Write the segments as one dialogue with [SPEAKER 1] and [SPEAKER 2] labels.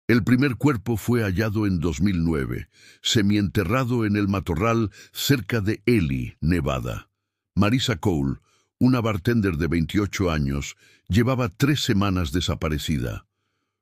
[SPEAKER 1] El primer cuerpo fue hallado en 2009, semienterrado en el matorral cerca de Ely, Nevada. Marisa Cole, una bartender de 28 años, llevaba 3 semanas desaparecida.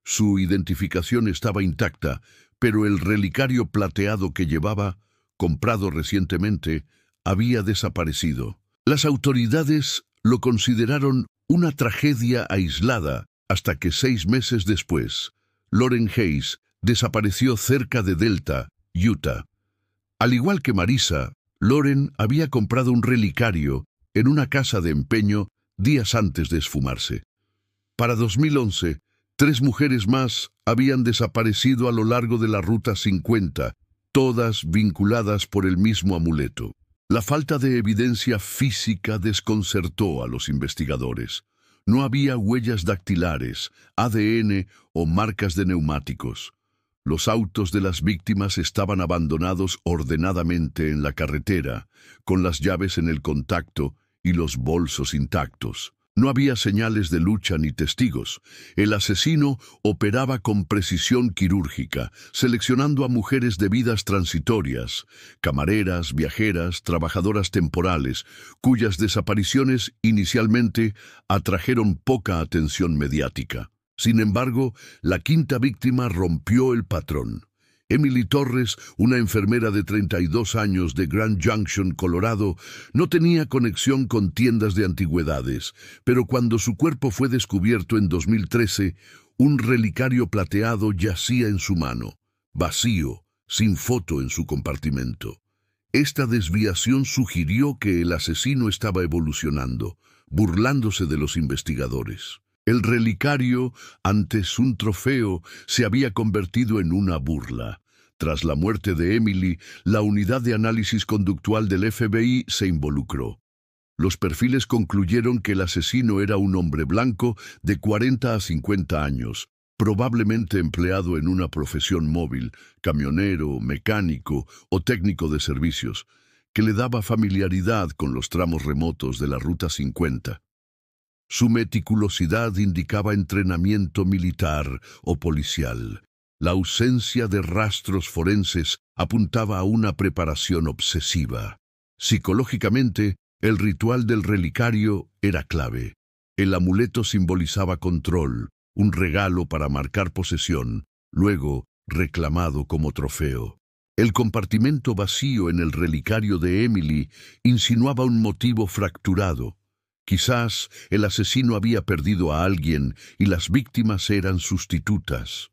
[SPEAKER 1] Su identificación estaba intacta, pero el relicario plateado que llevaba, comprado recientemente, había desaparecido. Las autoridades lo consideraron una tragedia aislada hasta que 6 meses después, Lauren Hayes desapareció cerca de Delta, Utah. Al igual que Marisa, Lauren había comprado un relicario en una casa de empeño días antes de esfumarse. Para 2011, 3 mujeres más habían desaparecido a lo largo de la Ruta 50, todas vinculadas por el mismo amuleto. La falta de evidencia física desconcertó a los investigadores. No había huellas dactilares, ADN o marcas de neumáticos. Los autos de las víctimas estaban abandonados ordenadamente en la carretera, con las llaves en el contacto y los bolsos intactos. No había señales de lucha ni testigos. El asesino operaba con precisión quirúrgica, seleccionando a mujeres de vidas transitorias, camareras, viajeras, trabajadoras temporales, cuyas desapariciones inicialmente atrajeron poca atención mediática. Sin embargo, la 5ª víctima rompió el patrón. Emily Torres, una enfermera de 32 años de Grand Junction, Colorado, no tenía conexión con tiendas de antigüedades, pero cuando su cuerpo fue descubierto en 2013, un relicario plateado yacía en su mano, vacío, sin foto en su compartimento. Esta desviación sugirió que el asesino estaba evolucionando, burlándose de los investigadores. El relicario, antes un trofeo, se había convertido en una burla. Tras la muerte de Emily, la unidad de análisis conductual del FBI se involucró. Los perfiles concluyeron que el asesino era un hombre blanco de 40 a 50 años, probablemente empleado en una profesión móvil, camionero, mecánico o técnico de servicios, que le daba familiaridad con los tramos remotos de la Ruta 50. Su meticulosidad indicaba entrenamiento militar o policial. La ausencia de rastros forenses apuntaba a una preparación obsesiva. Psicológicamente, el ritual del relicario era clave. El amuleto simbolizaba control, un regalo para marcar posesión, luego reclamado como trofeo. El compartimento vacío en el relicario de Emily insinuaba un motivo fracturado. Quizás el asesino había perdido a alguien y las víctimas eran sustitutas.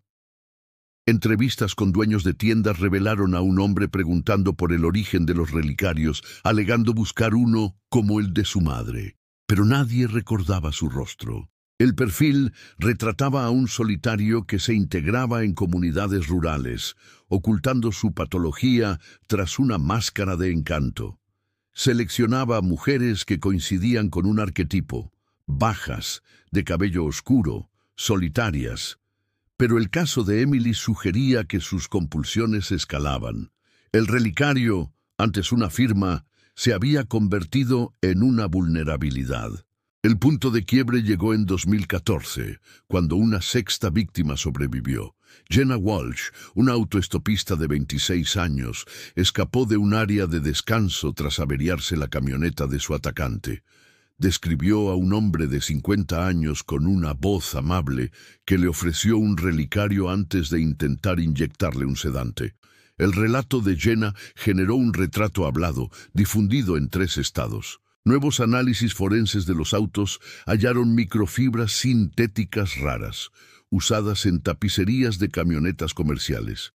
[SPEAKER 1] Entrevistas con dueños de tiendas revelaron a un hombre preguntando por el origen de los relicarios, alegando buscar uno como el de su madre. Pero nadie recordaba su rostro. El perfil retrataba a un solitario que se integraba en comunidades rurales, ocultando su patología tras una máscara de encanto. Seleccionaba mujeres que coincidían con un arquetipo, bajas, de cabello oscuro, solitarias. Pero el caso de Emily sugería que sus compulsiones escalaban. El relicario, antes una firma, se había convertido en una vulnerabilidad. El punto de quiebre llegó en 2014, cuando una 6ª víctima sobrevivió. Jenna Walsh, una autoestopista de 26 años, escapó de un área de descanso tras averiarse la camioneta de su atacante. Describió a un hombre de 50 años con una voz amable que le ofreció un relicario antes de intentar inyectarle un sedante. El relato de Jenna generó un retrato hablado, difundido en 3 estados. Nuevos análisis forenses de los autos hallaron microfibras sintéticas raras, usadas en tapicerías de camionetas comerciales.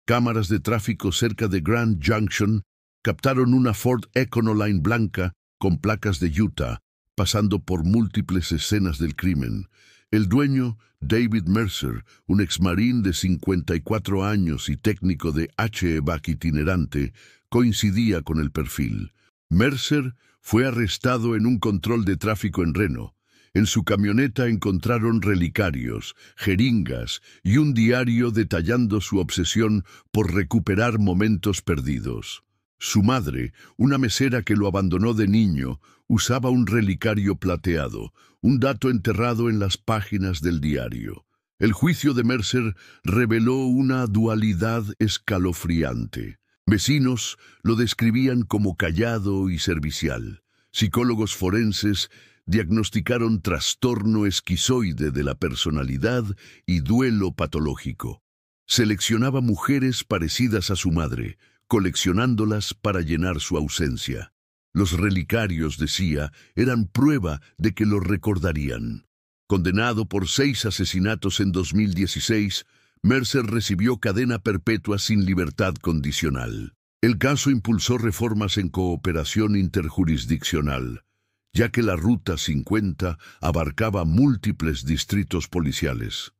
[SPEAKER 1] Cámaras de tráfico cerca de Grand Junction captaron una Ford Econoline blanca con placas de Utah, pasando por múltiples escenas del crimen. El dueño, David Mercer, un exmarín de 54 años y técnico de HVAC itinerante, coincidía con el perfil. Mercer fue arrestado en un control de tráfico en Reno. En su camioneta encontraron relicarios, jeringas y un diario detallando su obsesión por recuperar momentos perdidos. Su madre, una mesera que lo abandonó de niño, usaba un relicario plateado, un dato enterrado en las páginas del diario. El juicio de Mercer reveló una dualidad escalofriante. Vecinos lo describían como callado y servicial. Psicólogos forenses diagnosticaron trastorno esquizoide de la personalidad y duelo patológico. Seleccionaba mujeres parecidas a su madre, coleccionándolas para llenar su ausencia. Los relicarios, decía, eran prueba de que lo recordarían. Condenado por 6 asesinatos en 2016, Mercer recibió cadena perpetua sin libertad condicional. El caso impulsó reformas en cooperación interjurisdiccional, ya que la Ruta 50 abarcaba múltiples distritos policiales.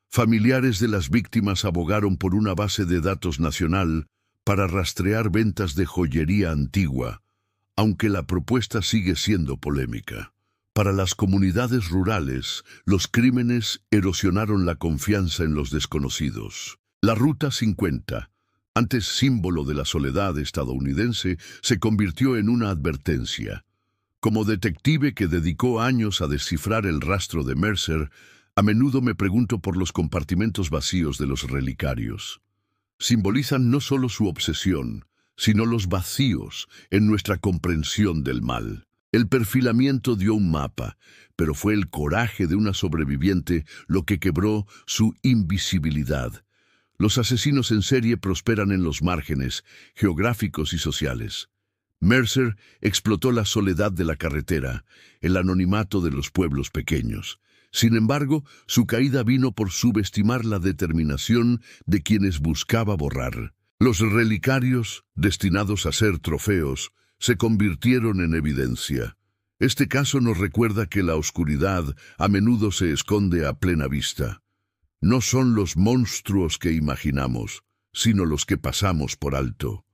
[SPEAKER 1] Familiares de las víctimas abogaron por una base de datos nacional para rastrear ventas de joyería antigua, aunque la propuesta sigue siendo polémica. Para las comunidades rurales, los crímenes erosionaron la confianza en los desconocidos. La Ruta 50, antes símbolo de la soledad estadounidense, se convirtió en una advertencia. Como detective que dedicó años a descifrar el rastro de Mercer, a menudo me pregunto por los compartimentos vacíos de los relicarios. Simbolizan no solo su obsesión, sino los vacíos en nuestra comprensión del mal. El perfilamiento dio un mapa, pero fue el coraje de una sobreviviente lo que quebró su invisibilidad. Los asesinos en serie prosperan en los márgenes geográficos y sociales. Mercer explotó la soledad de la carretera, el anonimato de los pueblos pequeños. Sin embargo, su caída vino por subestimar la determinación de quienes buscaba borrar. Los relicarios, destinados a ser trofeos, se convirtieron en evidencia. Este caso nos recuerda que la oscuridad a menudo se esconde a plena vista. No son los monstruos que imaginamos, sino los que pasamos por alto.